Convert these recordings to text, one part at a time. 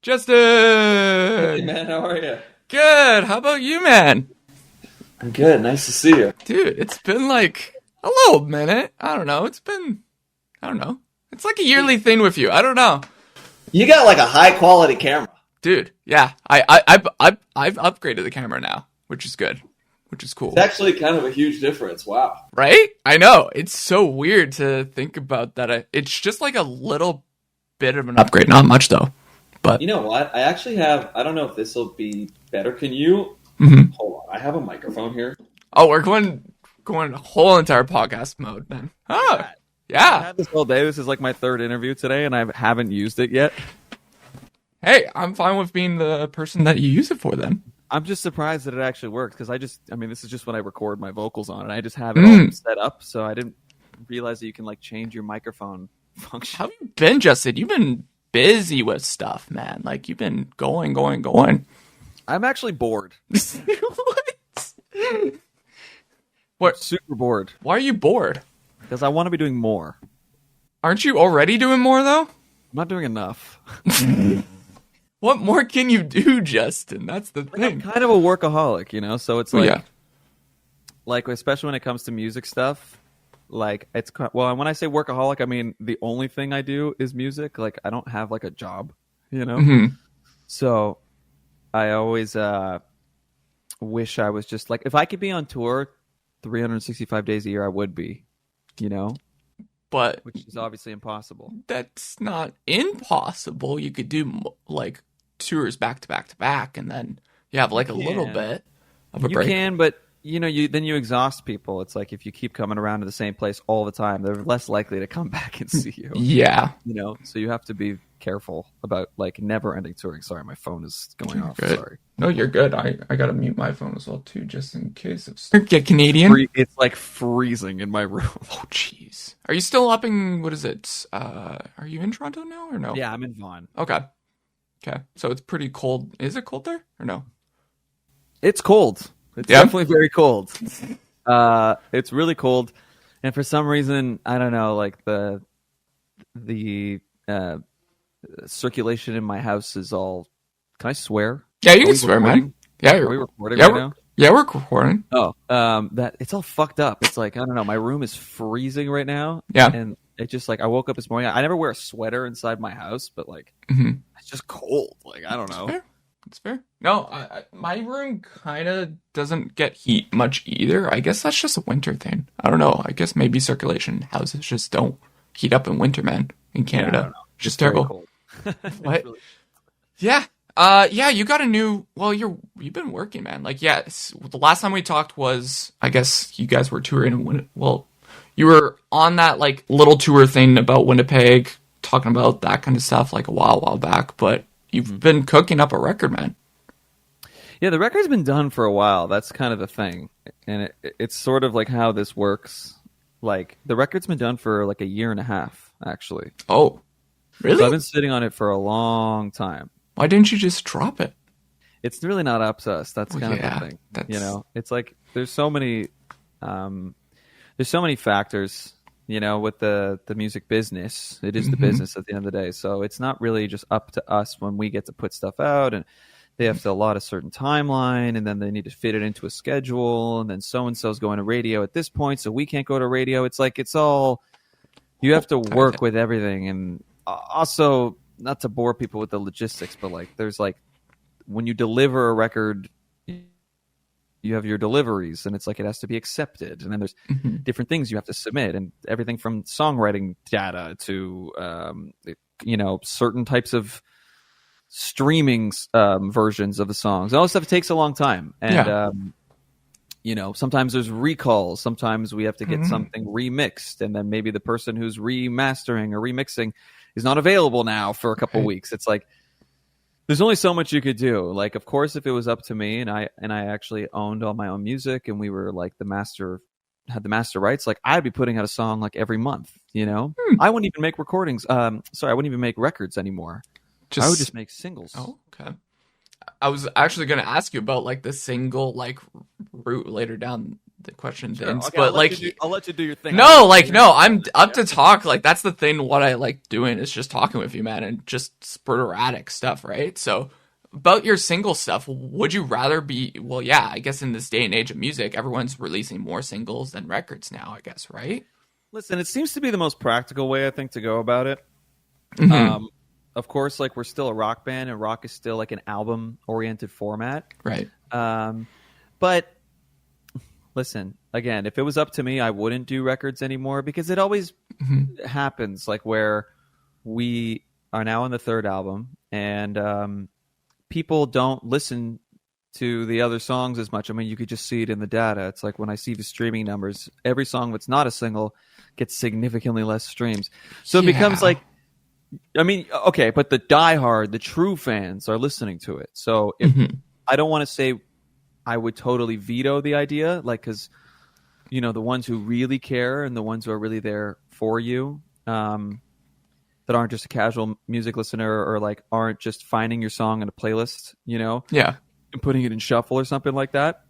Justin! Hey man, how are you? Good. How about you, man? I'm good. Nice to see you. Dude, it's been like a little minute. I don't know. It's like a yearly thing with you. I don't know. You got like a high quality camera. Dude, yeah. I've upgraded the camera now, which is good. Which is cool. It's actually kind of a huge difference. Wow. Right? I know. It's so weird to think about that. It's just like a little bit of an upgrade. Not much, though. But you know what? I actually have, I don't know if this will be better. Can you, hold on. I have a microphone here. Oh, we're going whole entire podcast mode, man. Oh, yeah. I've had this all day. This is like my third interview today, and I haven't used it yet. Hey, I'm fine with being the person that you use it for then. I'm just surprised that it actually works, because this is just when I record my vocals on, and I just have it all set up, so I didn't realize that you can like change your microphone function. How have you been, Justin? You've been busy with stuff, man. Like, you've been going. I'm actually bored. What? Super bored. Why are you bored? Because I want to be doing more. Aren't you already doing more, though? I'm not doing enough. What more can you do, Justin? That's the thing. I'm kind of a workaholic, you know? So it's like, like especially when it comes to music stuff, like well, when I say workaholic, I mean the only thing I do is music. Like I don't have like a job, you know? Mm-hmm. So I always wish I was just like, if I could be on tour 365 days a year, I would be, you know? But which is obviously impossible. That's not impossible. You could do like tours back to back to back, and then you have like a little bit of a break. You can, but you know, then you exhaust people. It's like if you keep coming around to the same place all the time, they're less likely to come back and see you. Yeah, you know, so you have to be careful about like never-ending touring. Sorry, my phone is going off. Good. Sorry. No, you're good. I gotta mute my phone as well too, just in case it's get Canadian. It's like freezing in my room. Oh, jeez. Are you still up in what is it? Are you in Toronto now or no? Yeah, I'm in Vaughan. Okay. So it's pretty cold. Is it cold there or no? It's cold. It's definitely very cold. It's really cold, and for some reason, I don't know. Like the circulation in my house is all. Can I swear? Yeah, you can swear, man. Yeah, are we recording right now? Yeah, we're recording. Oh, that it's all fucked up. It's like I don't know. My room is freezing right now. Yeah, and it just like I woke up this morning. I never wear a sweater inside my house, but like it's just cold. Like I don't know. It's fair. No, my room kind of doesn't get heat much either. I guess that's just a winter thing. I don't know. I guess maybe circulation houses just don't heat up in winter, man. In Canada, yeah, it's just terrible. What? Really... Yeah. Yeah. You got a new. Well, you've been working, man. Like, yeah. The last time we talked was, I guess you guys were touring. Well, you were on that like little tour thing about Winnipeg, talking about that kind of stuff like a while back, but. You've been cooking up a record, man. Yeah, the record's been done for a while. That's kind of the thing. And it's sort of like how this works. Like, the record's been done for like a year and a half, actually. Oh, really? So I've been sitting on it for a long time. Why didn't you just drop it? It's really not up to us. That's kind of the thing. You know, it's like there's so many factors. You know, with the music business, it is the business at the end of the day. So it's not really just up to us when we get to put stuff out, and they have to allot a certain timeline, and then they need to fit it into a schedule, and then so-and-so's going to radio at this point, so we can't go to radio. It's like it's all you have to work with everything. And also, not to bore people with the logistics, but like there's like when you deliver a record, you have your deliveries, and it's like it has to be accepted, and then there's different things you have to submit, and everything from songwriting data to you know, certain types of streaming versions of the songs. All this stuff takes a long time, and you know, sometimes there's recalls, sometimes we have to get something remixed, and then maybe the person who's remastering or remixing is not available now for a couple weeks. It's like there's only so much you could do. Like, of course, if it was up to me and I actually owned all my own music and we were like had the master rights, like I'd be putting out a song like every month, you know? I wouldn't even make recordings. I wouldn't even make records anymore. I would just make singles. Oh, okay. I was actually going to ask you about like the single like route later down the question, Sure. Vince. Okay, But I'll let you do your thing. no, I'm up to talk. Like that's the thing. What I like doing is just talking with you, man, and just sporadic stuff, right? So about your single stuff, would you rather be? Well, yeah, I guess in this day and age of music, everyone's releasing more singles than records now. I guess, right? Listen, it seems to be the most practical way, I think, to go about it. Mm-hmm. Of course, like we're still a rock band, and rock is still like an album-oriented format, Right. But listen, again, if it was up to me, I wouldn't do records anymore because it always happens, like where we are now on the third album, and people don't listen to the other songs as much. I mean, you could just see it in the data. It's like when I see the streaming numbers, every song that's not a single gets significantly less streams. So it becomes like, I mean, okay, but the diehard, the true fans are listening to it. So if I don't want to say I would totally veto the idea, like, because, you know, the ones who really care and the ones who are really there for you, that aren't just a casual music listener or like aren't just finding your song in a playlist, you know, and putting it in shuffle or something like that.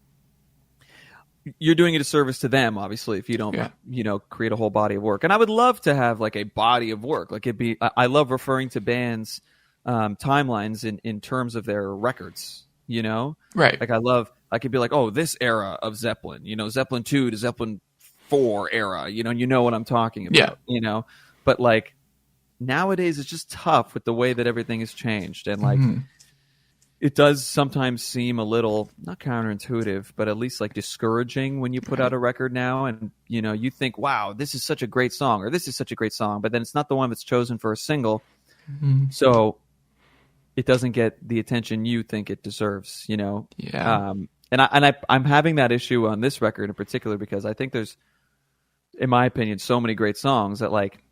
You're doing a disservice to them, obviously, if you don't, you know, create a whole body of work. And I would love to have like a body of work. Like I love referring to bands' timelines in terms of their records, you know? Right. Like I could be like, oh, this era of Zeppelin, you know, Zeppelin 2 to Zeppelin 4 era, you know what I'm talking about, you know? But like nowadays it's just tough with the way that everything has changed. And like, it does sometimes seem a little, not counterintuitive, but at least like discouraging when you put out a record now and, you know, you think, wow, this is such a great song or this is such a great song, but then it's not the one that's chosen for a single. So it doesn't get the attention you think it deserves, you know? I'm having that issue on this record in particular because I think there's, in my opinion, so many great songs that like,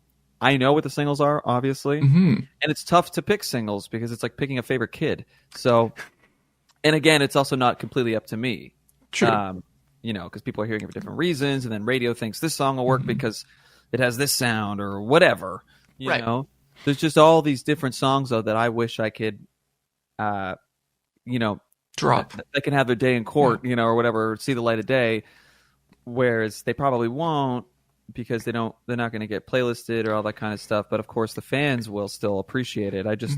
I know what the singles are, obviously, and it's tough to pick singles because it's like picking a favorite kid. So, and again, it's also not completely up to me. True. You know, because people are hearing it for different reasons, and then radio thinks this song will work because it has this sound or whatever. You know, there's just all these different songs though that I wish I could, you know, drop. They can have their day in court, you know, or whatever, see the light of day. Whereas they probably won't. Because they're not going to get playlisted or all that kind of stuff, but of course the fans will still appreciate it. I just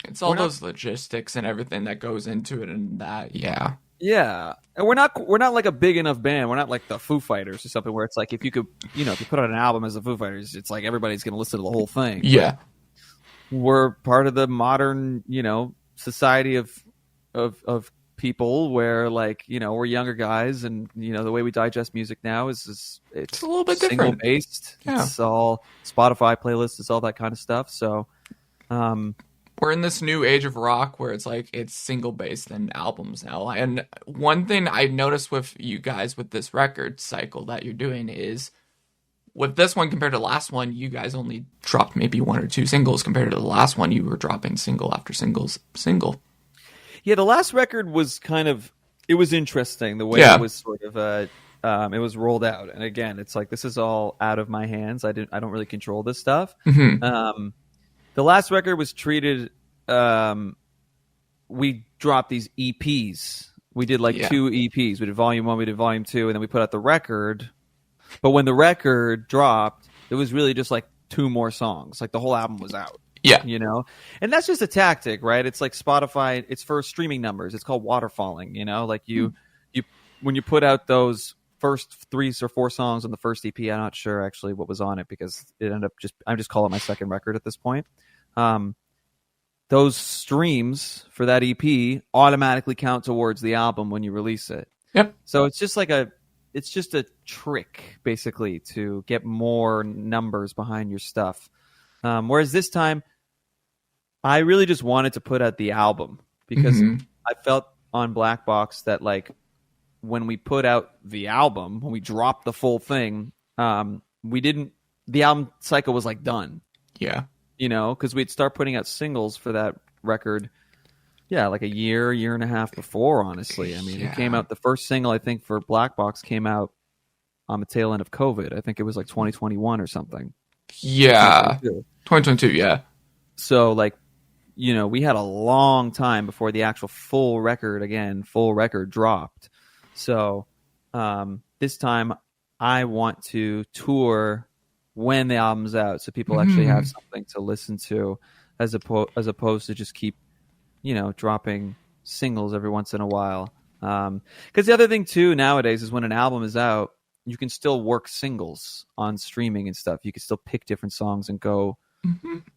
it's all those logistics and everything that goes into it, and that and we're not like a big enough band. We're not like the Foo Fighters or something where it's like if you could, you know, if you put out an album as the Foo Fighters, it's like everybody's going to listen to the whole thing. We're part of the modern, you know, society of people where like, you know, we're younger guys and, you know, the way we digest music now is it's a little bit single different based. It's all Spotify playlists, it's all that kind of stuff. So we're in this new age of rock where it's like it's single based and albums now. And one thing I noticed with you guys with this record cycle that you're doing is with this one compared to the last one, you guys only dropped maybe one or two singles compared to the last one you were dropping single after single. Yeah, the last record was it was interesting the way it was sort of it was rolled out. And again, it's like this is all out of my hands. I don't really control this stuff. The last record was treated we dropped these EPs. We did like 2 EPs. We did volume 1, we did volume 2, and then we put out the record. But when the record dropped, it was really just like 2 more songs. Like the whole album was out. You know, and that's just a tactic, right? It's like Spotify. It's for streaming numbers. It's called waterfalling. You know, like you when you put out those first 3 or 4 songs on the first EP. I'm not sure actually what was on it because it ended up I'm just calling it my second record at this point. Those streams for that EP automatically count towards the album when you release it. So it's just like it's just a trick basically to get more numbers behind your stuff. Whereas this time, I really just wanted to put out the album because I felt on Black Box that like when we put out the album, when we dropped the full thing, the album cycle was like done. You know, because we'd start putting out singles for that record. Like a year and a half before, honestly. I mean, it came out, the first single I think for Black Box came out on the tail end of COVID. I think it was like 2021 or something. 2022, So like, you know, we had a long time before the actual full record dropped. So this time I want to tour when the album's out, so people actually have something to listen to, as opposed to just keep, dropping singles every once in a while. Because the other thing too nowadays is when an album is out, you can still work singles on streaming and stuff. You can still pick different songs and go,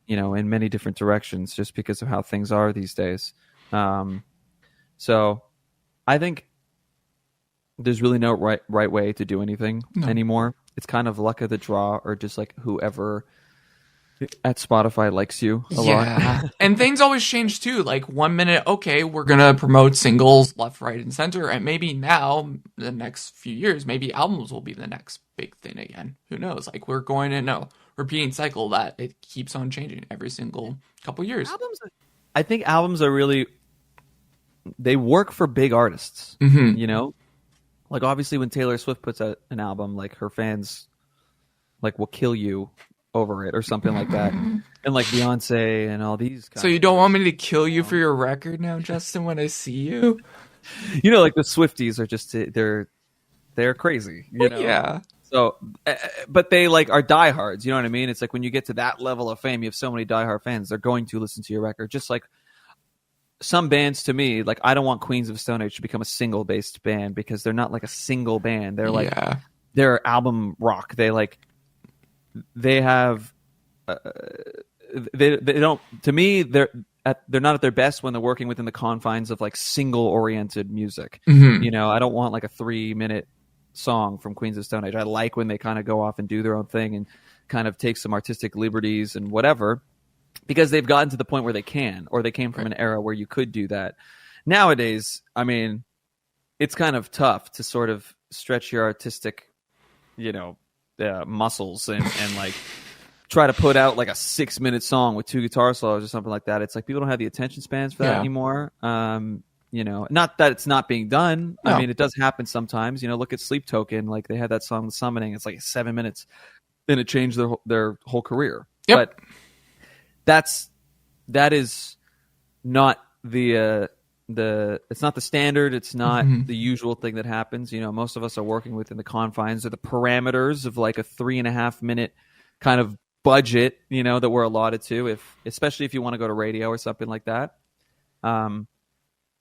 in many different directions, just because of how things are these days. So I think there's really no right way to do anything anymore. It's kind of luck of the draw, or just like whoever at Spotify likes you a lot. And things always change too. Like 1 minute, okay, we're gonna promote singles left, right, and center, and maybe now the next few years, maybe albums will be the next big thing again. Who knows? Like we're going in a repeating cycle that it keeps on changing every single couple years. I think albums are really, they work for big artists. Like obviously when Taylor Swift puts out an album, like her fans like will kill you over it or something like that. And like Beyonce and all these So you don't want me to kill you for your record now, Justin, when I see you? Like the Swifties are just, they're crazy, Yeah. So, but they like are diehards, you know what I mean? It's like when you get to that level of fame, you have so many diehard fans, they're going to listen to your record. Just like some bands, to me, like I don't want Queens of Stone Age to become a single based band, because they're not like a single band. They're like, they're album rock. They have, they don't, to me, they're not at their best when they're working within the confines of like single oriented music. I don't want like a 3-minute song from Queens of Stone Age. I like when they kind of go off and do their own thing and kind of take some artistic liberties and whatever, because they've gotten to the point where they can, or they came from an era where you could do that. Nowadays, I mean, it's kind of tough to sort of stretch your artistic, muscles and like try to put out like a 6-minute song with 2 guitar solos or something like that. It's like people don't have the attention spans for that anymore. Not that it's not being done. No. I mean, it does happen sometimes. Look at Sleep Token. Like they had that song, The Summoning. It's like 7 minutes, and it changed their whole career. Yep. But that is not the it's not the standard. It's not the usual thing that happens. Most of us are working within the confines or the parameters of like a 3.5 minute kind of budget, that we're allotted to, especially if you want to go to radio or something like that. And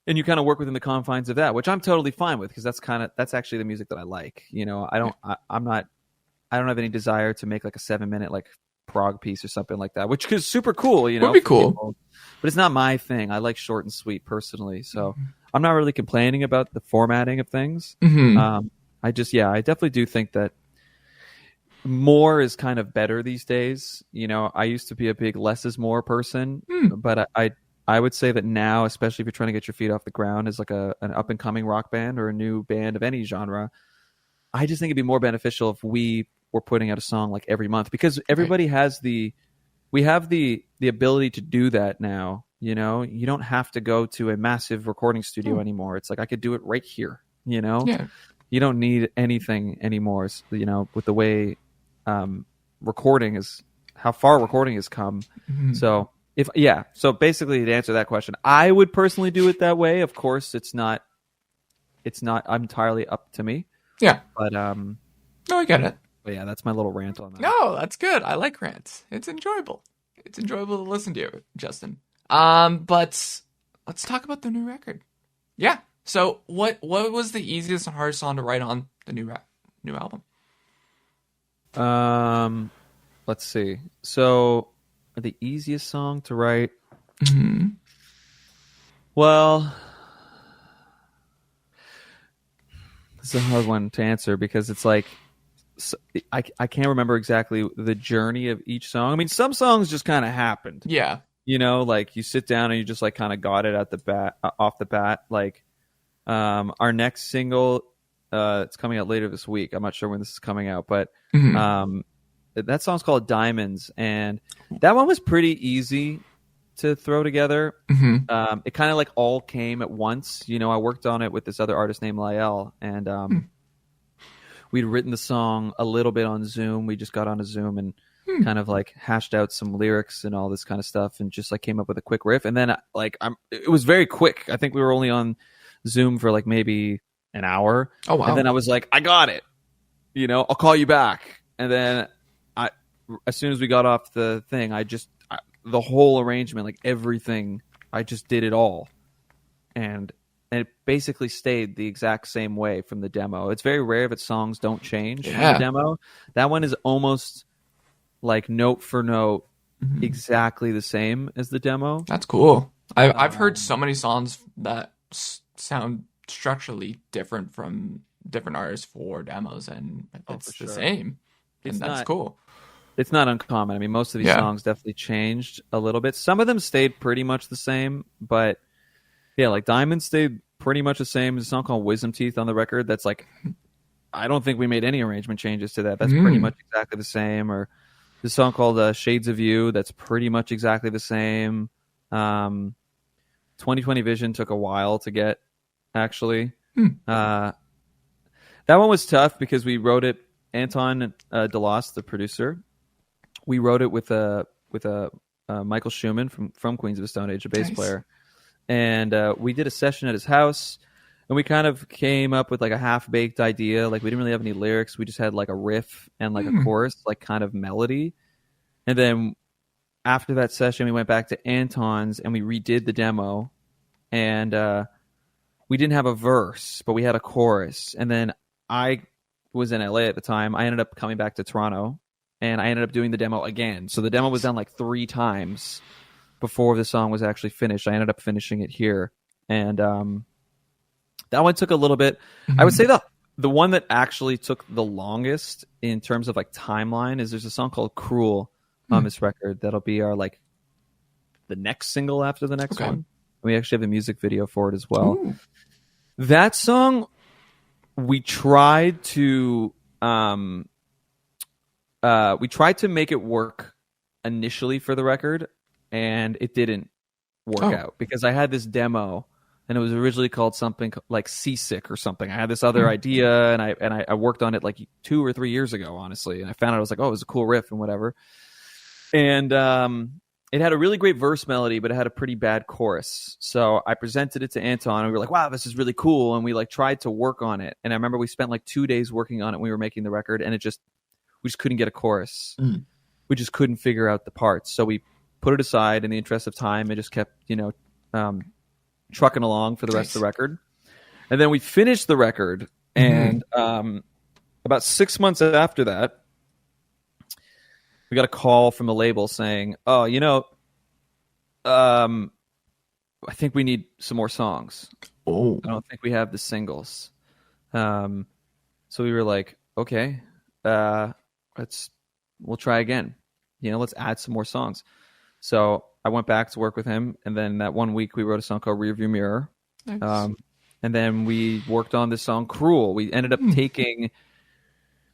you kind of work within the confines of that, which I'm totally fine with, because that's actually the music that I like. I don't have any desire to make like a 7-minute like prog piece or something like that, which is super cool. Would be cool, people. But it's not my thing. I like short and sweet personally, so I'm not really complaining about the formatting of things. I definitely do think that more is kind of better these days. I used to be a big less is more person, but I would say that now, especially if you're trying to get your feet off the ground as like an up and coming rock band or a new band of any genre, I just think it'd be more beneficial if we were putting out a song like every month, because everybody has we have the ability to do that now. You don't have to go to a massive recording studio anymore. It's like I could do it right here. You don't need anything anymore. With the way how far recording has come. So so basically, to answer that question, I would personally do it that way. Of course, it's not entirely up to me. Yeah. But no, I get it. But yeah, that's my little rant on that. No, that's good. I like rants. It's enjoyable. It's enjoyable to listen to, Justin. But let's talk about the new record. Yeah. So what was the easiest and hardest song to write on the new album? Let's see. So the easiest song to write. Well, this is a hard one to answer, because it's like I can't remember exactly the journey of each song. I mean, some songs just kind of happened. Yeah. Like you sit down and you just like kind of got it off the bat. Like our next single, it's coming out later this week. I'm not sure when this is coming out, but that song's called Diamonds, and that one was pretty easy to throw together. It kind of like all came at once. I worked on it with this other artist named Lael, and we'd written the song a little bit on Zoom. We just got on a Zoom and kind of like hashed out some lyrics and all this kind of stuff, and just like came up with a quick riff. And then it was very quick. I think we were only on Zoom for like maybe an hour. Oh, wow. And then I was like, I got it. I'll call you back. And then as soon as we got off the thing, the whole arrangement, like everything, I just did it all. And it basically stayed the exact same way from the demo. It's very rare that songs don't change from the demo. That one is almost like note for note exactly the same as the demo. That's cool. I've heard so many songs that sound structurally different from different artists for demos, and it's the same. And that's cool. It's not uncommon. I mean, most of these songs definitely changed a little bit. Some of them stayed pretty much the same, but yeah, like Diamond stayed pretty much the same. There's a song called Wisdom Teeth on the record that's like, I don't think we made any arrangement changes to that. That's pretty much exactly the same. Or this song called Shades of You, that's pretty much exactly the same. 2020 Vision took a while to get, actually. That one was tough because we wrote it, Anton DeLoss, the producer, we wrote it with Michael Schumann from Queens of the Stone Age, a bass player. And we did a session at his house, and we kind of came up with like a half-baked idea. Like, we didn't really have any lyrics. We just had like a riff and like a chorus, like kind of melody. And then after that session, we went back to Anton's and we redid the demo. And we didn't have a verse, but we had a chorus. And then I was in LA at the time. I ended up coming back to Toronto, and I ended up doing the demo again. So the demo was done like 3 times before the song was actually finished. I ended up finishing it here. And that one took a little bit. I would say the one that actually took the longest in terms of like timeline is there's a song called Cruel on this record. That'll be our like the next single after the next one. We actually have a music video for it as well. Ooh. That song, we tried to make it work initially for the record, and it didn't work out because I had this demo, and it was originally called something like Seasick or something. I had this other idea, and I worked on it like 2 or 3 years ago, honestly, and I found out I was like, oh, it was a cool riff and whatever. And it had a really great verse melody, but it had a pretty bad chorus. So I presented it to Anton, and we were like, wow, this is really cool. And we like tried to work on it. And I remember we spent like 2 days working on it when we were making the record, and we just couldn't get a chorus. We just couldn't figure out the parts. So we put it aside in the interest of time and just kept, trucking along for the rest of the record. And then we finished the record, and about 6 months after that, we got a call from the label saying, oh, I think we need some more songs. I don't think we have the singles. So we were like, okay, we'll try again. Let's add some more songs. So I went back to work with him, and then that one week we wrote a song called Rearview Mirror. Nice. And then we worked on this song Cruel. We ended up taking, it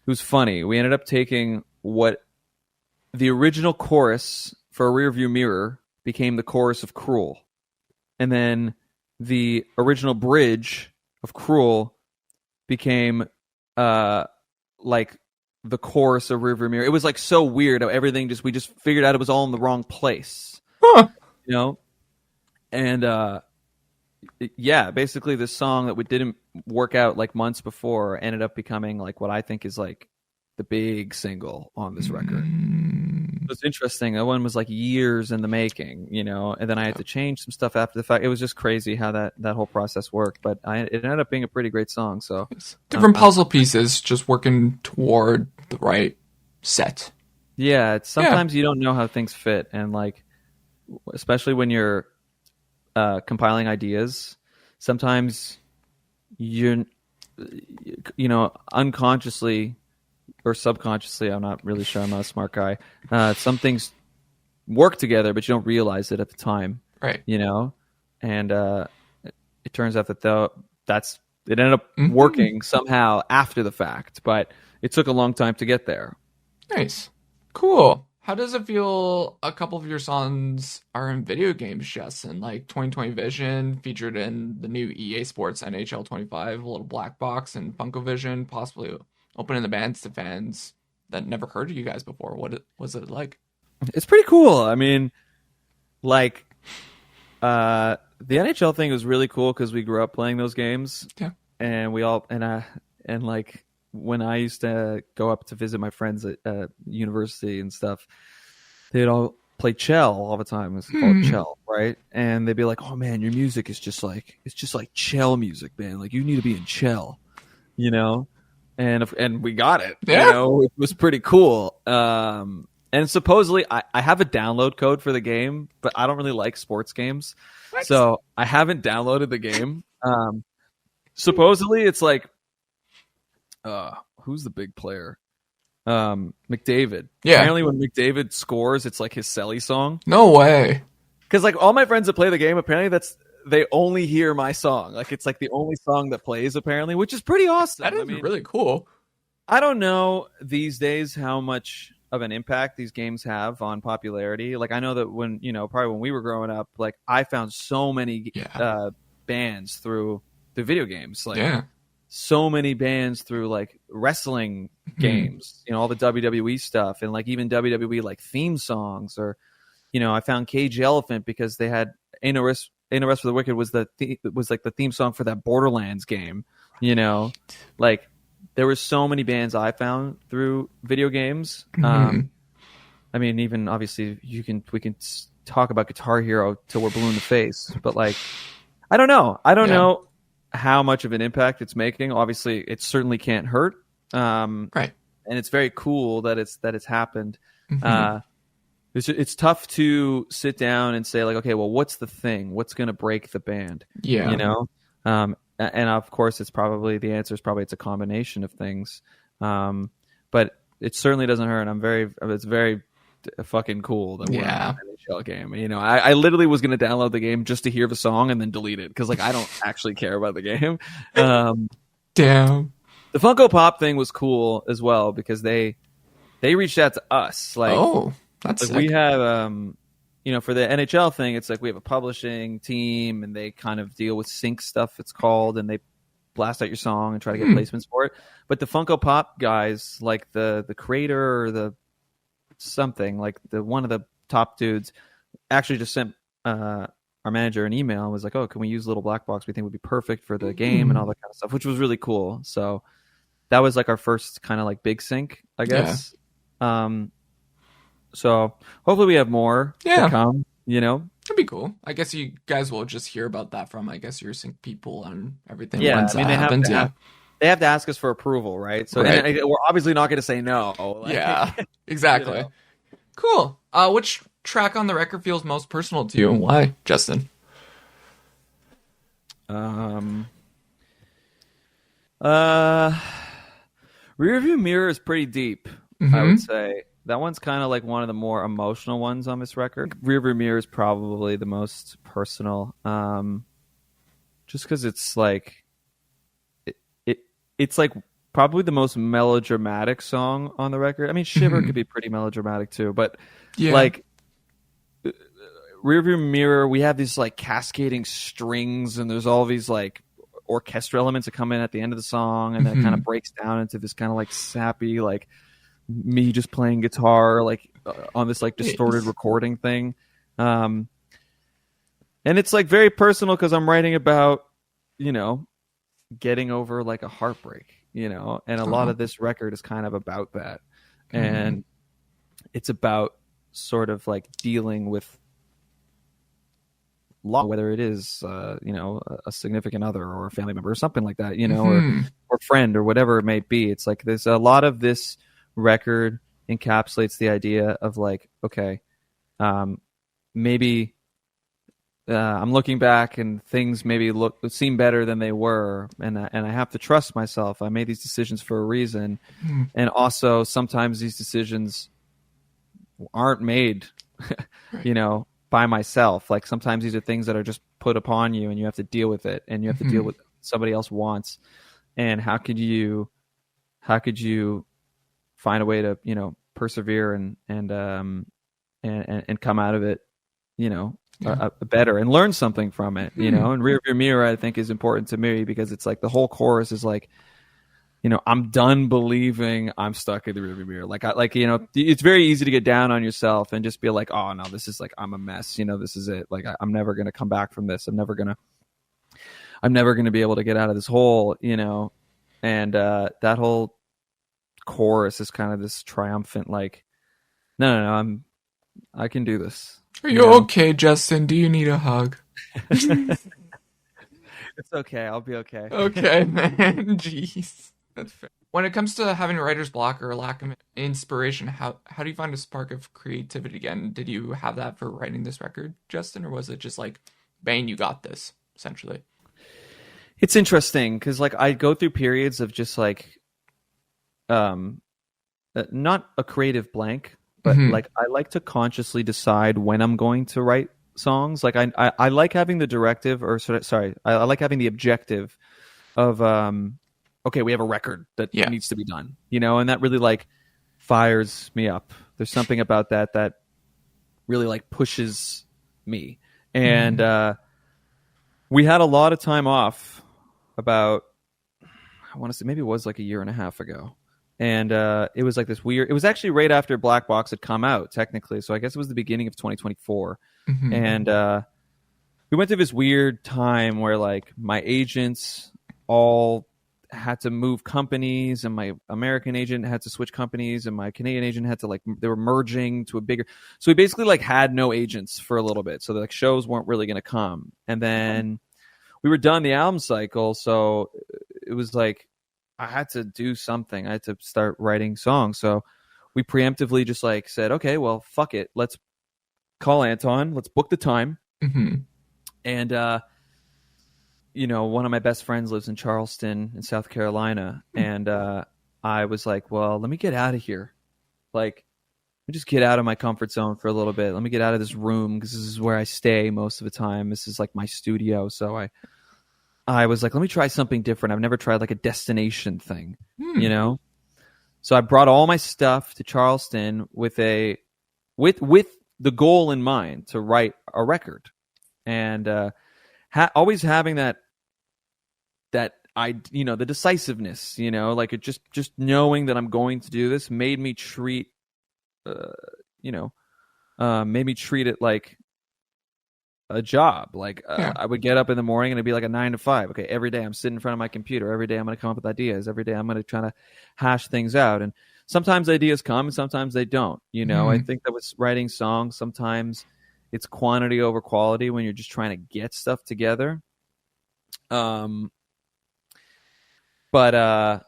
was funny, we ended up taking what the original chorus for Rearview Mirror became the chorus of Cruel. And then the original bridge of Cruel became like the chorus of Rearview Mirror. It was like so weird how everything we just figured out it was all in the wrong place. And basically this song that we didn't work out like months before ended up becoming like what I think is like the big single on this record. It was interesting. That one was like years in the making, and then I had to change some stuff after the fact. It was just crazy how that whole process worked, but it ended up being a pretty great song. So different puzzle pieces, just working toward the right set. Yeah, sometimes you don't know how things fit, and like, especially when you're compiling ideas, sometimes you're, unconsciously or subconsciously, I'm not really sure, I'm not a smart guy, some things work together, but you don't realize it at the time. Right. And it turns out that it ended up working somehow after the fact, but it took a long time to get there. Nice. Cool. How does it feel a couple of your songs are in video games, Justin? Like 2020 Vision featured in the new EA Sports NHL 25, a little black box, and Funko Vision, possibly opening the bands to fans that never heard of you guys before. What was it like? It's pretty cool. I mean, like, the NHL thing was really cool because we grew up playing those games. Yeah. and we all and like when I used to go up to visit my friends at university and stuff, they'd all play Chell all the time. It's called Chell, right? And they'd be like, "Oh man, your music is just like Chell music, man. Like you need to be in Chell, you know." And we got it. Yeah. You know, it was pretty cool. And supposedly I have a download code for the game, but I don't really like sports games, so I haven't downloaded the game. Supposedly it's like, who's the big player? McDavid. Yeah. Apparently when McDavid scores, it's like his Selly song. No way. Because like all my friends that play the game, apparently they only hear my song. Like it's like the only song that plays apparently, which is pretty awesome. That is really cool. I don't know these days how much of an impact these games have on popularity. Like I know that when, probably when we were growing up, like I found so many bands through the video games. Like so many bands through like wrestling games, all the WWE stuff and like even WWE like theme songs or, I found Cage the Elephant because they had Ain't No Rest for the Wicked was like the theme song for that Borderlands game, like there were so many bands I found through video games. I mean, even obviously we can talk about Guitar Hero till we're blue in the face, but like, I don't know. I don't know how much of an impact it's making. Obviously it certainly can't hurt. Right. And it's very cool that it's happened. It's tough to sit down and say like, okay, well, what's the thing? What's going to break the band? Yeah. And of course it's a combination of things. But it certainly doesn't hurt. It's very fucking cool that we're in an NHL game. I literally was going to download the game just to hear the song and then delete it because like I don't actually care about the game. Damn. The Funko Pop thing was cool as well because they reached out to us. Like, oh, that's like sick. we have for the NHL thing, it's like we have a publishing team and they kind of deal with sync stuff. It's called, and they blast out your song and try to get placements for it. But the Funko Pop guys, like the creator or the something, like one of the top dudes, actually just sent our manager an email and was like, "Oh, can we use Little Black Box? We think would be perfect for the game and all that kind of stuff," which was really cool. So that was like our first kind of like big sync, I guess. So hopefully we have more to come. That'd be cool. I guess you guys will just hear about that from, I guess, your sync people and everything. Yeah, once that happens. They have to ask us for approval, right? So and we're obviously not going to say no. Like, yeah, exactly. Cool. Which track on the record feels most personal to you and why, Justin? Rearview Mirror is pretty deep, I would say. That one's kind of like one of the more emotional ones on this record. Rearview Mirror is probably the most personal, just because it's like it's like probably the most melodramatic song on the record. I mean, Shiver could be pretty melodramatic too, but like Rearview Mirror, we have these like cascading strings, and there's all these like orchestral elements that come in at the end of the song, and then it kind of breaks down into this kind of like sappy like me just playing guitar like on this like distorted recording thing, and it's like very personal because I'm writing about getting over like a heartbreak, and a lot of this record is kind of about that, and it's about sort of like dealing with loss, whether it is a significant other or a family member or something like that, or friend or whatever it may be. It's like there's a lot of this record encapsulates the idea of like, okay, maybe I'm looking back and things maybe seem better than they were, and I have to trust myself. I made these decisions for a reason, and also sometimes these decisions aren't made, by myself. Like sometimes these are things that are just put upon you, and you have to deal with it, and you have to deal with what somebody else wants. And how could you find a way to persevere and come out of it better and learn something from it, and Rearview Mirror I think is important to me because it's like the whole chorus is like, I'm done believing I'm stuck in the rearview mirror. It's very easy to get down on yourself and just be like, oh no, this is like, I'm a mess, this is it, like I'm never going to come back from this, I'm never going to I'm never going to be able to get out of this hole, you know. And that whole chorus is kind of this triumphant, like, no, I can do this. Are you okay, Justin? Do you need a hug? It's okay. I'll be okay. Okay, man. Jeez. That's fair. When it comes to having writer's block or lack of inspiration, how do you find a spark of creativity again? Did you have that for writing this record, Justin, or was it just like, Bane, you got this, essentially? It's interesting because like I go through periods of just like, not a creative blank, but like I like to consciously decide when I'm going to write songs. Like I like having the directive, or sorry, I like having the objective of okay, we have a record that needs to be done, you know, and that really like fires me up. There's something about that really like pushes me. And we had a lot of time off about, I want to say maybe it was like a year and a half ago. And it was like this weird, it was actually right after Black Box had come out technically. So I guess it was the beginning of 2024. And we went through this weird time where like my agents all had to move companies, and my American agent had to switch companies, and my Canadian agent had to, like, they were merging to a bigger, so we basically like had no agents for a little bit, so the like shows weren't really going to come. And then we were done the album cycle, so it was like I had to do something. I had to start writing songs. So we preemptively just like said, okay, well, fuck it, let's call Anton, let's book the time. And you know, one of my best friends lives in Charleston in South Carolina. And I was like, well, let me get out of here. Like, let me just get out of my comfort zone for a little bit. Let me get out of this room, because this is where I stay most of the time. This is like my studio. So I was like, let me try something different. I've never tried like a destination thing, you know? So I brought all my stuff to Charleston with the goal in mind to write a record. And always having that you know, the decisiveness, you know, like it just knowing that I'm going to do this made me treat made me treat it like a job. Like I would get up in the morning and it'd be like a 9 to 5. Okay, every day I'm sitting in front of my computer. Every day I'm going to come up with ideas. Every day I'm going to try to hash things out. And sometimes ideas come and sometimes they don't. You know, I think that with writing songs, sometimes it's quantity over quality when you're just trying to get stuff together. But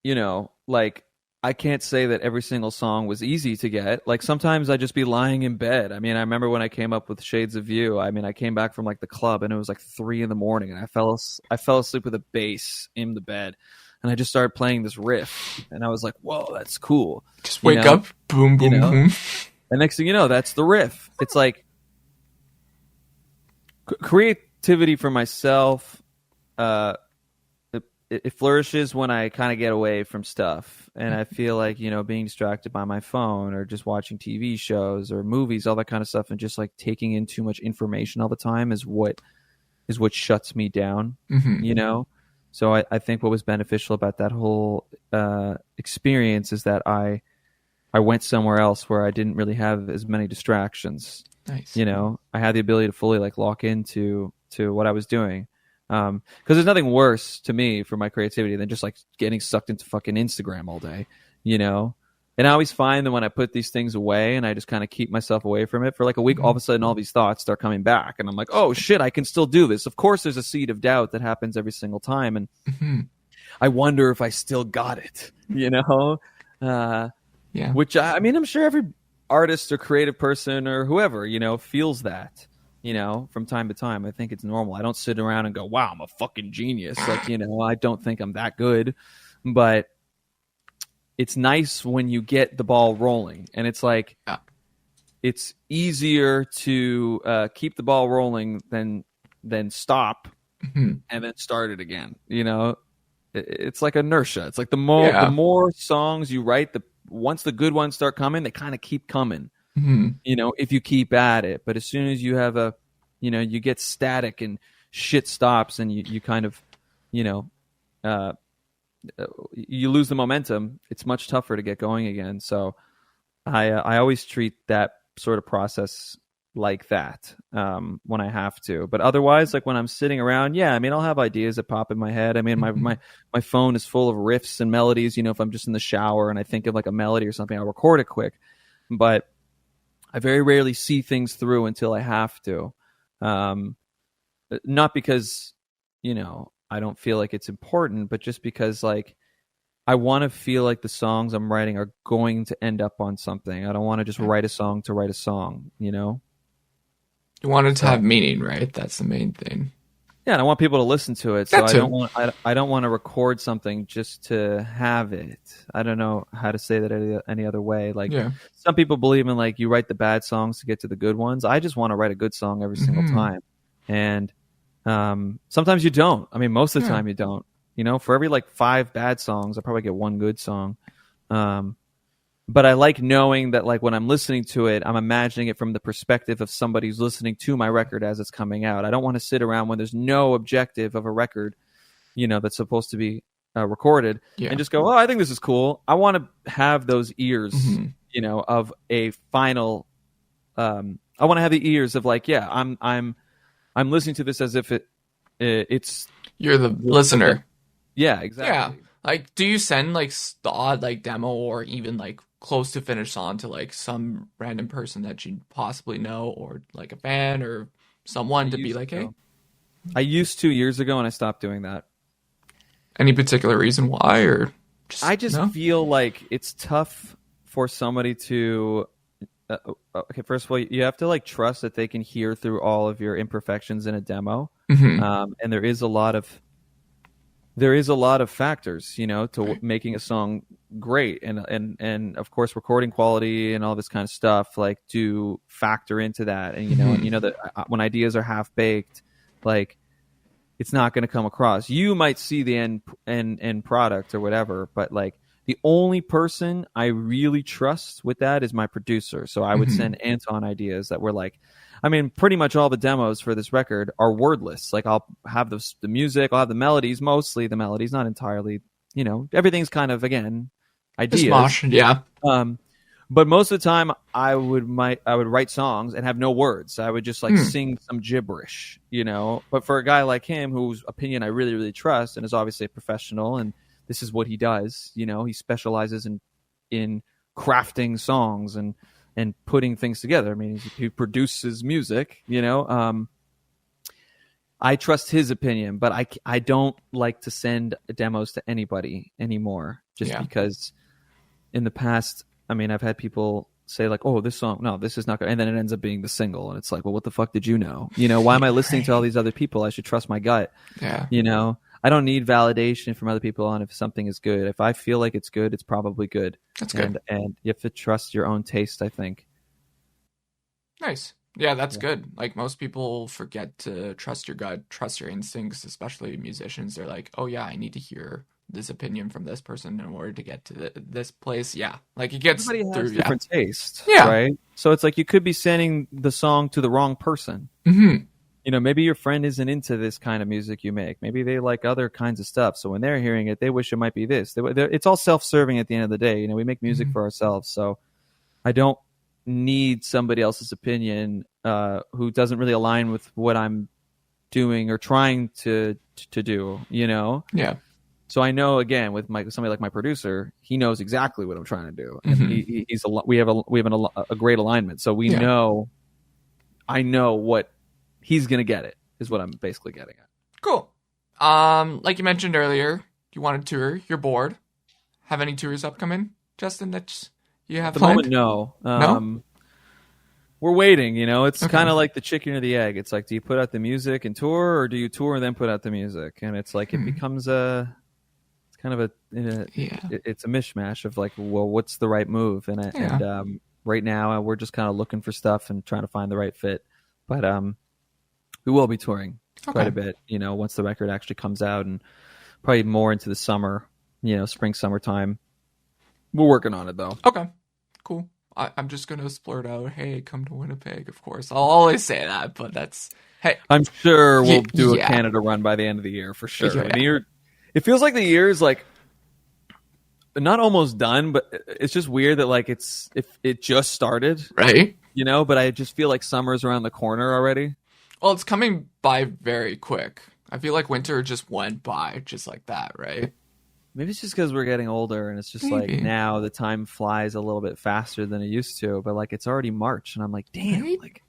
you know, like, I can't say that every single song was easy to get. Like, sometimes I'd just be lying in bed. I mean, I remember when I came up with Shades of You, I mean, I came back from like the club and it was like 3 a.m. and I fell asleep with a bass in the bed, and I just started playing this riff, and I was like, whoa, that's cool. Just wake up, boom, boom, boom. And next thing you know, that's the riff. It's like creativity for myself. It flourishes when I kind of get away from stuff, and I feel like, you know, being distracted by my phone or just watching TV shows or movies, all that kind of stuff, and just like taking in too much information all the time is what shuts me down. You know, so I think what was beneficial about that whole experience is that I went somewhere else where I didn't really have as many distractions. Nice. You know, I had the ability to fully like lock into what I was doing. Because there's nothing worse to me for my creativity than just like getting sucked into fucking Instagram all day, you know? And I always find that when I put these things away and I just kind of keep myself away from it for like a week, all of a sudden all these thoughts start coming back, and I'm like, oh shit, I can still do this. Of course there's a seed of doubt that happens every single time, and I wonder if I still got it, you know? Which I mean, I'm sure every artist or creative person or whoever, you know, feels that. You know, from time to time. I think it's normal. I don't sit around and go, wow, I'm a fucking genius. Like, you know, I don't think I'm that good. But it's nice when you get the ball rolling. And it's like, it's easier to keep the ball rolling than stop and then start it again. You know, it's like inertia. It's like the more songs you write, once the good ones start coming, they kind of keep coming. You know, if you keep at it. But as soon as you have you get static and shit stops, and you kind of, you know, you lose the momentum, it's much tougher to get going again. So I always treat that sort of process like that when I have to. But otherwise, like when I'm sitting around, yeah, I mean, I'll have ideas that pop in my head. I mean, my phone is full of riffs and melodies. You know, if I'm just in the shower and I think of like a melody or something, I'll record it quick. But I very rarely see things through until I have to. Not because, you know, I don't feel like it's important, but just because like I want to feel like the songs I'm writing are going to end up on something. I don't want to just write a song to write a song, you know? You want it to have meaning, right? That's the main thing. Yeah, and I want people to listen to it. So I don't want to record something just to have it. I don't know how to say that any other way. Like some people believe in like you write the bad songs to get to the good ones. I just want to write a good song every single time. And sometimes you don't. I mean, most of the time you don't. You know, for every like 5 bad songs, I probably get 1 good song. But I like knowing that like when I'm listening to it, I'm imagining it from the perspective of somebody who's listening to my record as it's coming out. I don't want to sit around when there's no objective of a record, you know, that's supposed to be recorded and just go, oh, I think this is cool. I want to have those ears, you know, of a final. I want to have the ears of like, yeah, I'm listening to this as if it's you're the listener. Yeah, exactly. Yeah. Like, do you send like the odd like demo or even like close to finish song to like some random person that you possibly know or like a fan or someone to be like, hey? I used to years ago and I stopped doing that. Any particular reason why, or I just feel like it's tough for somebody to. Okay, first of all, you have to like trust that they can hear through all of your imperfections in a demo, and there is a lot of factors, you know, to making a song great, and of course recording quality and all this kind of stuff like do factor into that, and you know that when ideas are half baked, like it's not going to come across. You might see the end product or whatever, but like the only person I really trust with that is my producer. So I would send Anton ideas that were like, I mean, pretty much all the demos for this record are wordless. Like I'll have the music, I'll have the melodies, mostly the melodies, not entirely, you know, everything's kind of, again, ideas. Smosh, yeah. But most of the time I would write songs and have no words. I would just like sing some gibberish, you know. But for a guy like him, whose opinion I really, really trust and is obviously a professional, and this is what he does, you know, he specializes in crafting songs and putting things together. I mean, he produces music, you know. I trust his opinion, but I don't like to send demos to anybody anymore, just because in the past, I mean, I've had people say like, oh, this song, no, this is not good. And then it ends up being the single. And it's like, well, what the fuck did you know? You know, why am I listening to all these other people? I should trust my gut. Yeah. You know, I don't need validation from other people on if something is good. If I feel like it's good, it's probably good. That's good. And you have to trust your own taste, I think. Nice. Yeah, that's good. Like most people forget to trust your gut, trust your instincts, especially musicians. They're like, oh yeah, I need to hear this opinion from this person in order to get to this place. Yeah, like it gets everybody has different taste. Yeah, right. So it's like you could be sending the song to the wrong person. You know, maybe your friend isn't into this kind of music you make. Maybe they like other kinds of stuff. So when they're hearing it, they wish it might be this. It's all self-serving at the end of the day. You know, we make music for ourselves. So I don't need somebody else's opinion who doesn't really align with what I'm doing or trying to do. You know. Yeah. So I know, again, with somebody like my producer, he knows exactly what I'm trying to do, and we have a great alignment. So we know, I know what he's gonna get. It is what I'm basically getting at. Cool. Like you mentioned earlier, you want to tour. You're bored. Have any tours upcoming, Justin? That you have at the planned? moment? No. No. We're waiting. You know, it's kind of like the chicken or the egg. It's like, do you put out the music and tour, or do you tour and then put out the music? And it's like it becomes kind of it's a mishmash of like, well, what's the right move? And right now we're just kind of looking for stuff and trying to find the right fit. But we will be touring quite a bit, you know, once the record actually comes out, and probably more into the summer, you know, spring, summertime. We're working on it though. Okay, cool. I'm just gonna splurt out, hey, come to Winnipeg. Of course, I'll always say that, but that's hey. I'm sure we'll do a Canada run by the end of the year for sure. Yeah. I mean, it feels like the year is like not almost done, but it's just weird that like it just started, right? But I just feel like summer's around the corner already. Well, it's coming by very quick. I feel like winter just went by just like that, right? Maybe it's just because we're getting older and it's just like now the time flies a little bit faster than it used to. But like it's already March and I'm like, damn, right? like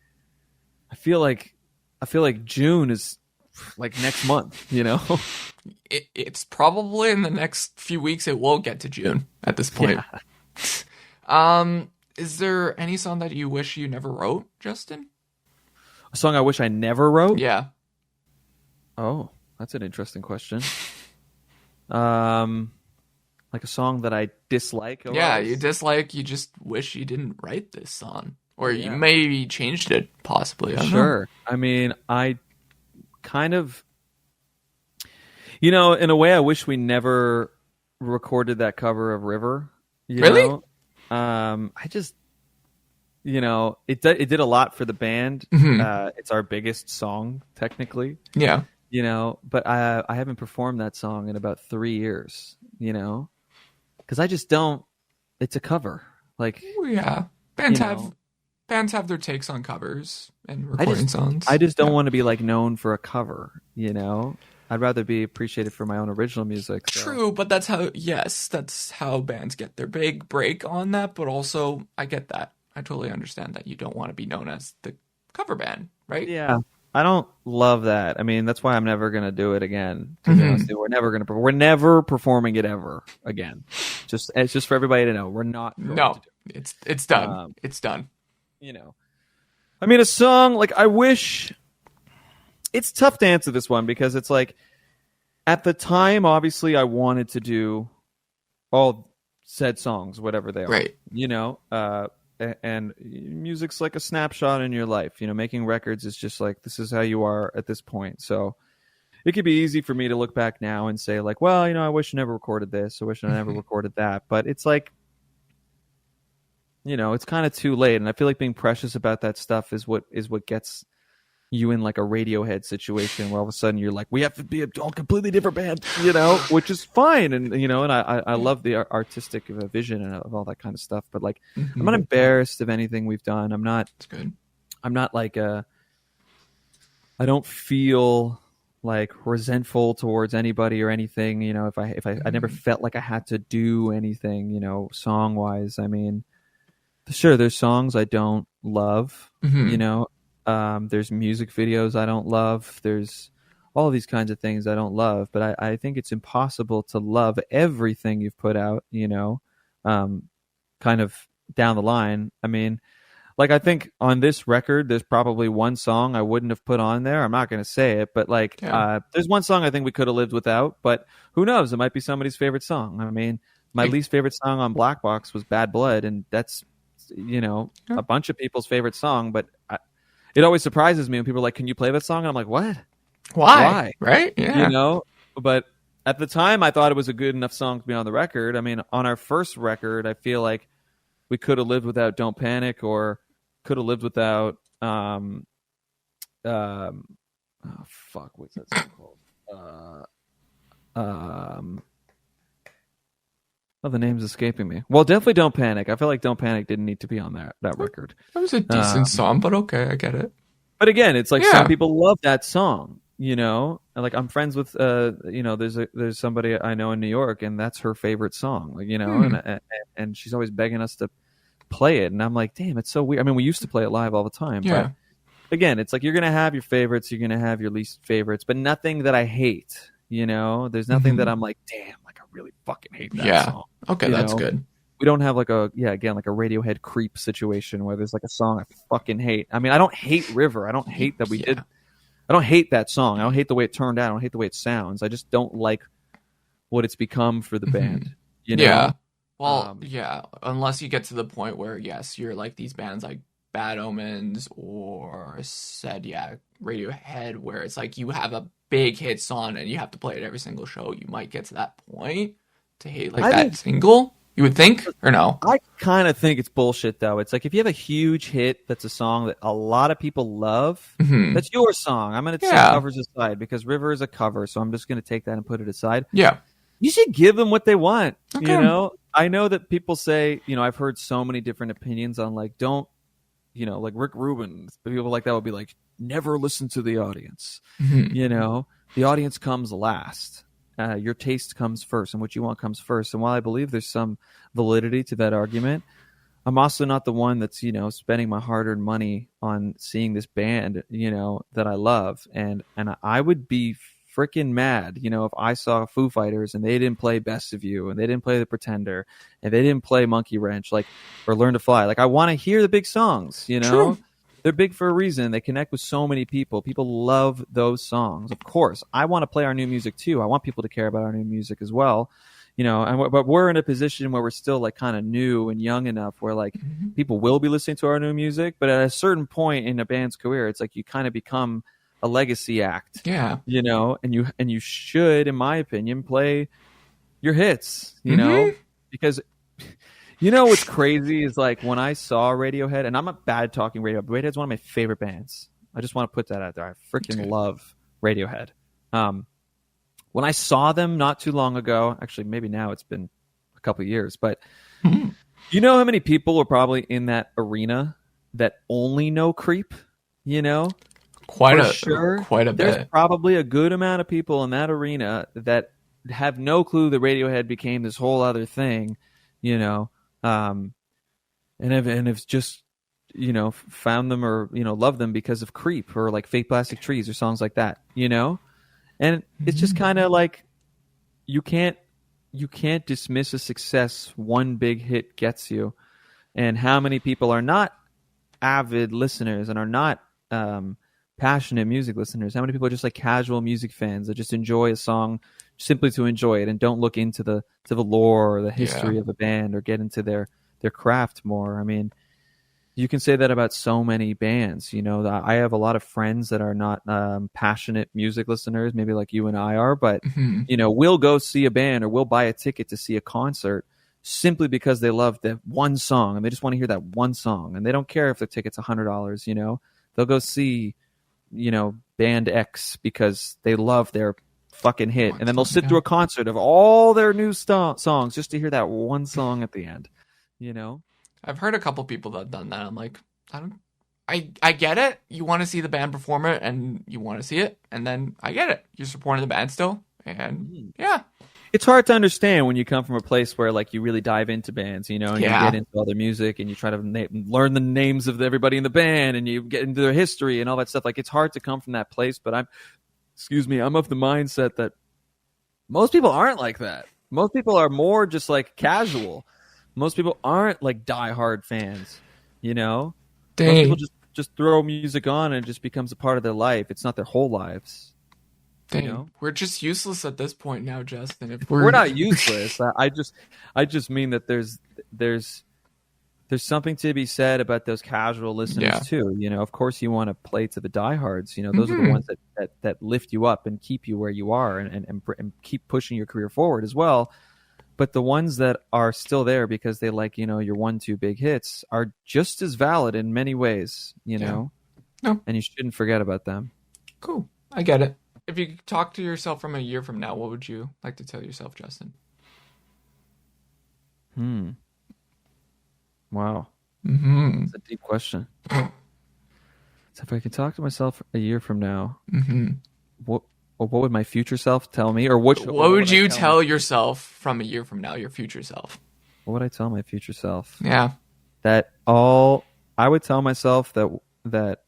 I feel like June is like next month, It's probably in the next few weeks it will get to June at this point. Yeah. Is there any song that you wish you never wrote, Justin? A song I wish I never wrote? Yeah. Oh, that's an interesting question. Like a song that I dislike. Yeah, you dislike. You just wish you didn't write this song, or you maybe changed it, possibly. Sure. I mean, I kind of, in a way, I wish we never recorded that cover of River. Really? I just, it did a lot for the band. It's our biggest song, technically. Yeah. But I haven't performed that song in about 3 years, because I just don't. It's a cover. Like, yeah, bands have their takes on covers and recording songs. I just don't want to be like known for a cover. I'd rather be appreciated for my own original music. So. True, but that's how bands get their big break on that. But also, I get that. I totally understand that you don't want to be known as the cover band, right? Yeah. I don't love that. I mean, that's why I'm never going to do it again. To be honest, we're never performing it ever again. It's just for everybody to know we're not. No, it's done. It's done. I mean, a song like I wish. It's tough to answer this one because it's like at the time, obviously, I wanted to do all said songs, whatever they are, right? And music's like a snapshot in your life. Making records is just like, this is how you are at this point. So it could be easy for me to look back now and say like, well, I wish I never recorded this. I wish I never recorded that. But it's like, it's kind of too late. And I feel like being precious about that stuff is what gets you in like a Radiohead situation where all of a sudden you're like, we have to be a completely different band, which is fine. And, and I love the artistic vision and of all that kind of stuff. But like, I'm not embarrassed of anything we've done. I'm not, it's good. I'm not like, I don't feel like resentful towards anybody or anything. If I never felt like I had to do anything, song wise. I mean, sure, there's songs I don't love, there's music videos I don't love. There's all these kinds of things I don't love. But I think it's impossible to love everything you've put out, kind of down the line. I mean, like I think on this record, there's probably one song I wouldn't have put on there. I'm not going to say it, but like there's one song I think we could have lived without. But who knows? It might be somebody's favorite song. I mean, my least favorite song on Black Box was Bad Blood. And that's, a bunch of people's favorite song. But it always surprises me when people are like, can you play that song? And I'm like, what? Why? Right? Yeah. But at the time, I thought it was a good enough song to be on the record. I mean, on our first record, I feel like we could have lived without Don't Panic or could have lived without, what's that song called? The name's escaping me. Well, definitely Don't Panic. I feel like Don't Panic didn't need to be on that record. That was a decent song, but okay, I get it. But again, it's like some people love that song, and like I'm friends with, there's somebody I know in New York, and that's her favorite song, like, and she's always begging us to play it, and I'm like, damn, it's so weird. I mean, we used to play it live all the time, but again, it's like you're gonna have your favorites, you're gonna have your least favorites, but nothing that I hate. There's nothing that I'm like, damn, like I really fucking hate that song. Okay, that's good. We don't have like a Radiohead creep situation where there's like a song I fucking hate. I mean, I don't hate River. I don't hate that we did. I don't hate that song. I don't hate the way it turned out. I don't hate the way it sounds. I just don't like what it's become for the band. Yeah. Well, unless you get to the point where, yes, you're like these bands like Bad Omens or Radiohead, where it's like you have a big hit song and you have to play it every single show. You might get to that point to hate like single. You would think, or no? I kind of think it's bullshit, though. It's like if you have a huge hit that's a song that a lot of people love, that's your song. I'm going to set covers aside because River is a cover, so I'm just going to take that and put it aside. Yeah. You should give them what they want, okay. I know that people say, I've heard so many different opinions on like, don't like Rick Rubin, people like that would be like, never listen to the audience. Mm-hmm. The audience comes last. Your taste comes first, and what you want comes first. And while I believe there's some validity to that argument, I'm also not the one that's, spending my hard-earned money on seeing this band, that I love. And I would be freaking mad, if I saw Foo Fighters and they didn't play Best of You and they didn't play The Pretender and they didn't play Monkey Wrench, or Learn to Fly. I want to hear the big songs, True. They're big for a reason. They connect with so many people. People love those songs. Of course, I want to play our new music too. I want people to care about our new music as well. But we're in a position where we're still kind of new and young enough where Mm-hmm. people will be listening to our new music. But at a certain point in a band's career, it's you kind of become a legacy act. Yeah. And you should, in my opinion, play your hits. Mm-hmm. Because what's crazy is when I saw Radiohead, and I'm not bad talking Radiohead. Radiohead's one of my favorite bands. I just want to put that out there. I freaking love Radiohead. When I saw them not too long ago, actually maybe now it's been a couple of years, but you know how many people are probably in that arena that only know Creep? Quite a bit. There's probably a good amount of people in that arena that have no clue that Radiohead became this whole other thing, and have just found them or love them because of Creep or Fake Plastic Trees or songs like that, and it's just kind of you can't dismiss a success one big hit gets you, and how many people are not avid listeners and are not passionate music listeners. How many people are just casual music fans that just enjoy a song simply to enjoy it and don't look into the lore or the history of a band or get into their craft more. I mean, you can say that about so many bands. I have a lot of friends that are not passionate music listeners, maybe like you and I are, but we'll go see a band or we'll buy a ticket to see a concert simply because they love that one song and they just want to hear that one song, and they don't care if the ticket's $100. They'll go see band X because they love their fucking hit, and then they'll sit through a concert of all their new songs just to hear that one song at the end. I've heard a couple people that have done that. I'm like, I get it. You want to see the band perform it, and you want to see it, and then I get it. You're supporting the band still, and yeah. It's hard to understand when you come from a place where you really dive into bands, and you get into all their music and you try to learn the names of everybody in the band and you get into their history and all that stuff. It's hard to come from that place, but I'm of the mindset that most people aren't like that. Most people are more just casual. Most people aren't diehard fans, Dang. Most people just throw music on and it just becomes a part of their life. It's not their whole lives. Dang. We're just useless at this point now, Justin. If we're not useless. I just mean that there's something to be said about those casual listeners too. Of course you want to play to the diehards. Those are the ones that lift you up and keep you where you are and keep pushing your career forward as well. But the ones that are still there because they your 1-2 big hits are just as valid in many ways. No. And you shouldn't forget about them. Cool. I get it. If you could talk to yourself from a year from now, what would you like to tell yourself, Justin? Wow. That's a deep question. So if I could talk to myself a year from now, what would my future self tell me? Or what would you tell yourself from a year from now, your future self? What would I tell my future self? Yeah. I would tell myself that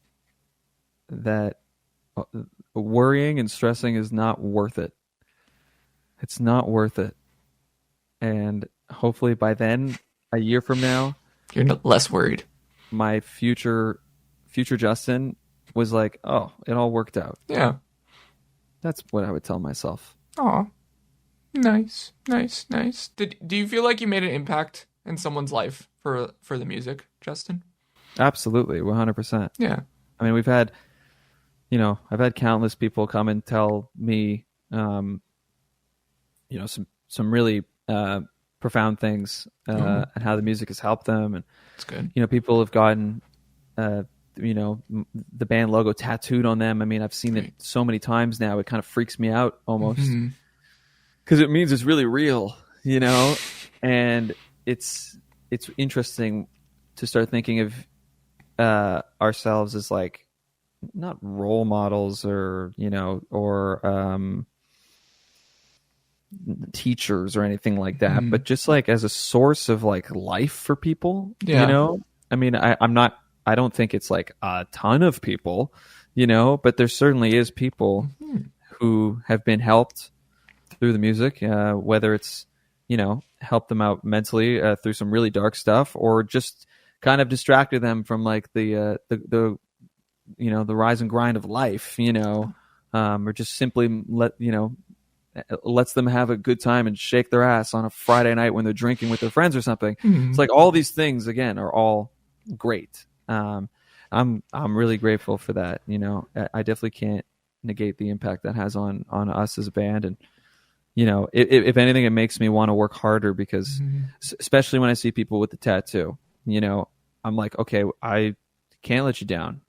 worrying and stressing is not worth it. It's not worth it. And hopefully by then, a year from now, you're less worried. My future Justin was oh, it all worked out. Yeah. That's what I would tell myself. Aw. Nice. Do you feel like you made an impact in someone's life for the music, Justin? Absolutely, 100%. Yeah. I mean, I've had countless people come and tell me, some really profound things and how the music has helped them. And it's good. People have gotten, the band logo tattooed on them. I mean, I've seen it so many times now. It kind of freaks me out almost because it means it's really real, and it's interesting to start thinking of ourselves as like not role models or teachers or anything like that, but just like as a source of like life for people. I mean, I don't think it's like a ton of people, but there certainly is people who have been helped through the music, whether it's helped them out mentally through some really dark stuff, or just kind of distracted them from like the the rise and grind of life, or just simply lets them have a good time and shake their ass on a Friday night when they're drinking with their friends or something. It's like all these things again are all great. I'm really grateful for that. I definitely can't negate the impact that has on us as a band. And if anything, it makes me want to work harder because especially when I see people with the tattoo, I'm like, okay, I can't let you down.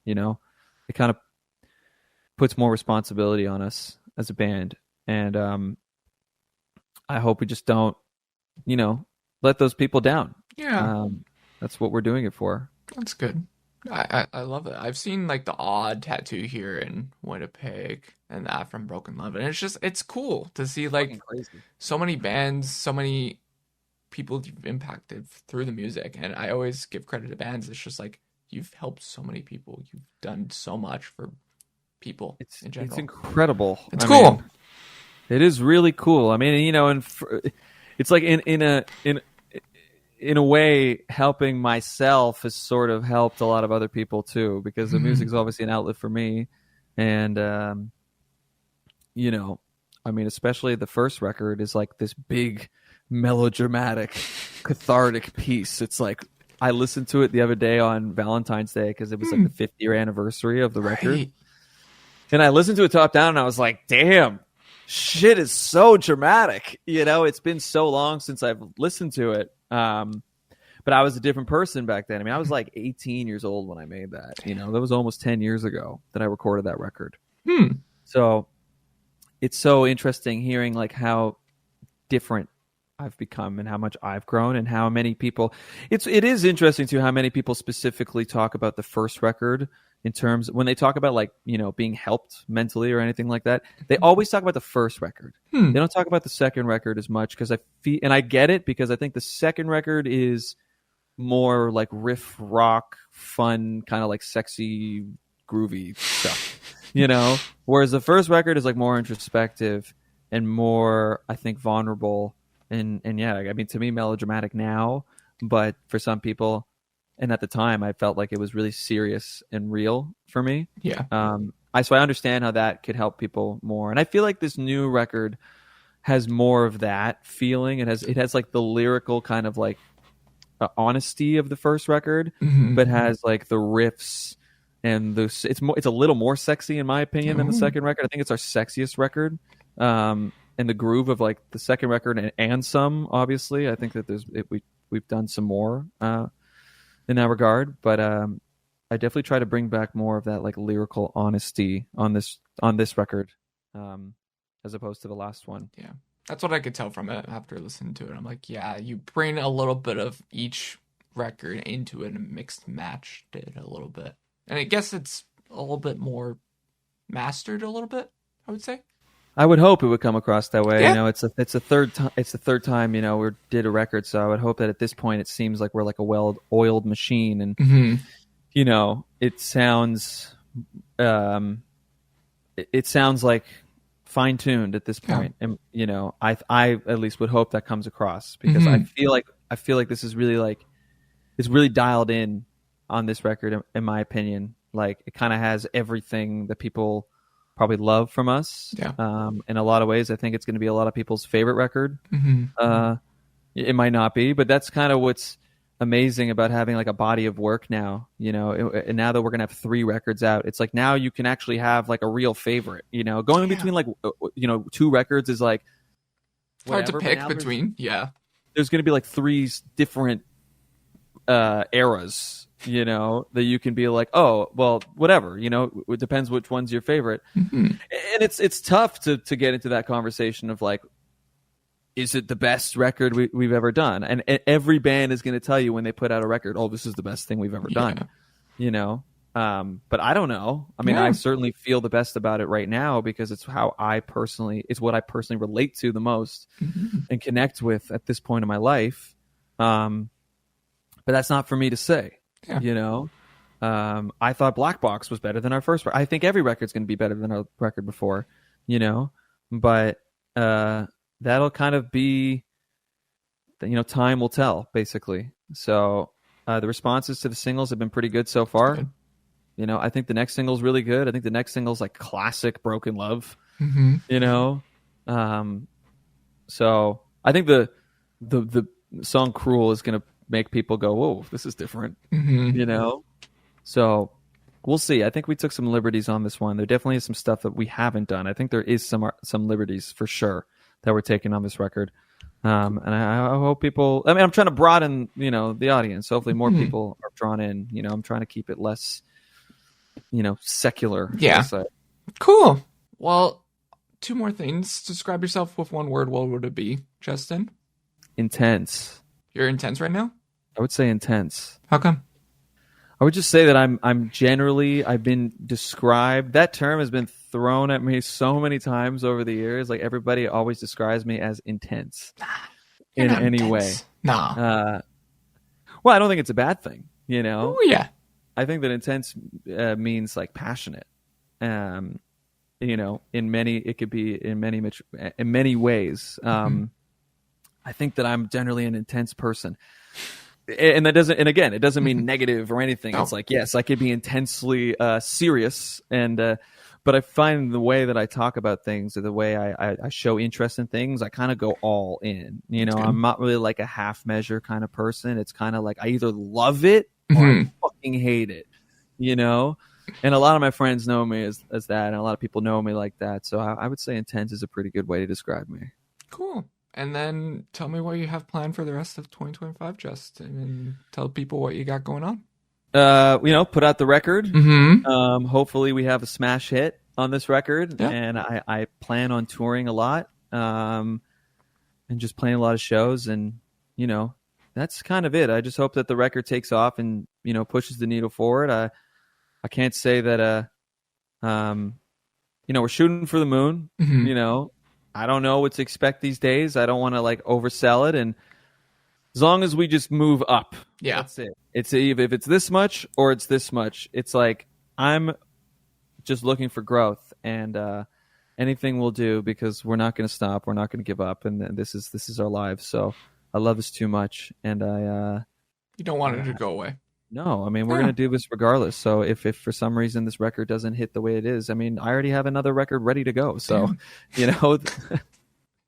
It kind of puts more responsibility on us as a band. And I hope we just don't, let those people down. Yeah. That's what we're doing it for. That's good. I love it. I've seen like the odd tattoo here in Winnipeg and that from Broken Love. And it's cool to see like so many bands, so many people you've impacted through the music. And I always give credit to bands. It's just like, you've helped so many people. You've done so much for people in general. It's incredible. It's cool. It is really cool. I mean, it's like in a way, helping myself has sort of helped a lot of other people too, because the music is obviously an outlet for me. And, I mean, especially the first record is like this big melodramatic, cathartic piece. It's like, I listened to it the other day on Valentine's Day because it was like the 50th anniversary of the record. And I listened to it top down and I was like, damn, shit is so dramatic. It's been so long since I've listened to it. But I was a different person back then. I mean, I was like 18 years old when I made that. That was almost 10 years ago that I recorded that record. So it's so interesting hearing like how different I've become and how much I've grown and how many people it is interesting too how many people specifically talk about the first record in terms when they talk about like being helped mentally or anything like that. They always talk about the first record. They don't talk about the second record as much because I get it, because I think the second record is more like riff rock, fun, kind of like sexy, groovy stuff, whereas the first record is like more introspective and more, I think, vulnerable. And yeah, I mean, to me, melodramatic now, but for some people, and at the time, I felt like it was really serious and real for me. Yeah. So I understand how that could help people more. And I feel like this new record has more of that feeling. It has like the lyrical kind of like honesty of the first record, but has like the riffs and it's a little more sexy in my opinion than the second record. I think it's our sexiest record. And the groove of like the second record and some, obviously, I think that we've done some more in that regard. But I definitely try to bring back more of that like lyrical honesty on this record, as opposed to the last one. Yeah, that's what I could tell from it after listening to it. I'm like, yeah, you bring a little bit of each record into it and mixed matched it a little bit, and I guess it's a little bit more mastered a little bit, I would say. I would hope it would come across that way. Yeah. It's the third time we did a record, so I would hope that at this point it seems like we're like a well-oiled machine, and it sounds like fine-tuned at this point. And I at least would hope that comes across, because I feel like this is really like it's really dialed in on this record, in my opinion. Like it kind of has everything that people probably love from us. In a lot of ways, I think it's going to be a lot of people's favorite record. It might not be, but that's kind of what's amazing about having like a body of work now, and now that we're going to have 3 records out, it's like now you can actually have like a real favorite, going between like 2 records is like hard to pick between. There's going to be like 3 different eras, that you can be like, oh, well, whatever, it depends which one's your favorite. And it's tough to get into that conversation of like, is it the best record we've ever done? And every band is going to tell you when they put out a record, oh, this is the best thing we've ever done. you know. But I don't know. I mean, I certainly feel the best about it right now because it's what I personally relate to the most and connect with at this point in my life. But that's not for me to say, you know. I thought Black Box was better than our first record. I think every record's going to be better than our record before, you know. But that'll kind of be, you know, time will tell, basically. So the responses to the singles have been pretty good so far. You know, I think the next single's really good. I think the next single's like classic Broken Love, you know. So I think the song Cruel is going to make people go, whoa, this is different, you know. So we'll see. I think we took some liberties on this one. There definitely is some stuff that we haven't done. I think there is some liberties for sure that we're taking on this record. And I hope people, I mean, I'm trying to broaden, you know, the audience. Hopefully more people are drawn in. You know, I'm trying to keep it less, you know, secular. Yeah. Cool. Well, 2 more things. Describe yourself with 1 word. What would it be, Justin? Intense. You're intense right now? I would say intense. How come? I would just say that I'm generally, I've been described, that term has been thrown at me so many times over the years. Like everybody always describes me as intense in any way. No. Well, I don't think it's a bad thing, you know? Oh, yeah. I think that intense means like passionate. You know, it could be in many ways. I think that I'm generally an intense person. And that doesn't, and again, it doesn't mean negative or anything. No. It's like, yes, I could be intensely serious, and but I find the way that I talk about things, or the way I show interest in things, I kind of go all in. You know, I'm not really like a half measure kind of person. It's kind of like I either love it or I fucking hate it. You know, and a lot of my friends know me as that, and a lot of people know me like that. So I would say intense is a pretty good way to describe me. Cool. And then tell me what you have planned for the rest of 2025, Justin, and tell people what you got going on. You know, put out the record. Hopefully we have a smash hit on this record. Yeah. And I plan on touring a lot, and just playing a lot of shows. And, you know, that's kind of it. I just hope that the record takes off and, you know, pushes the needle forward. I can't say that, you know, we're shooting for the moon, you know. I don't know what to expect these days. I don't want to like oversell it, and as long as we just move up, that's it. It's if it's this much or it's this much. It's like I'm just looking for growth, and anything will do because we're not going to stop. We're not going to give up, and this is our lives. So I love this too much, and you don't want it to go away. No, I mean, we're going to do this regardless. So if for some reason this record doesn't hit the way it is, I mean, I already have another record ready to go. So, you know.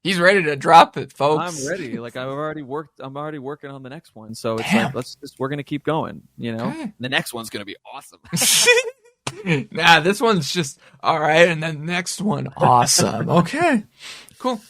He's ready to drop it, folks. I'm ready. Like I'm already working on the next one. So it's like, we're going to keep going, you know. Okay. The next one's going to be awesome. Nah, this one's just all right. And then the next one, awesome. Okay, cool.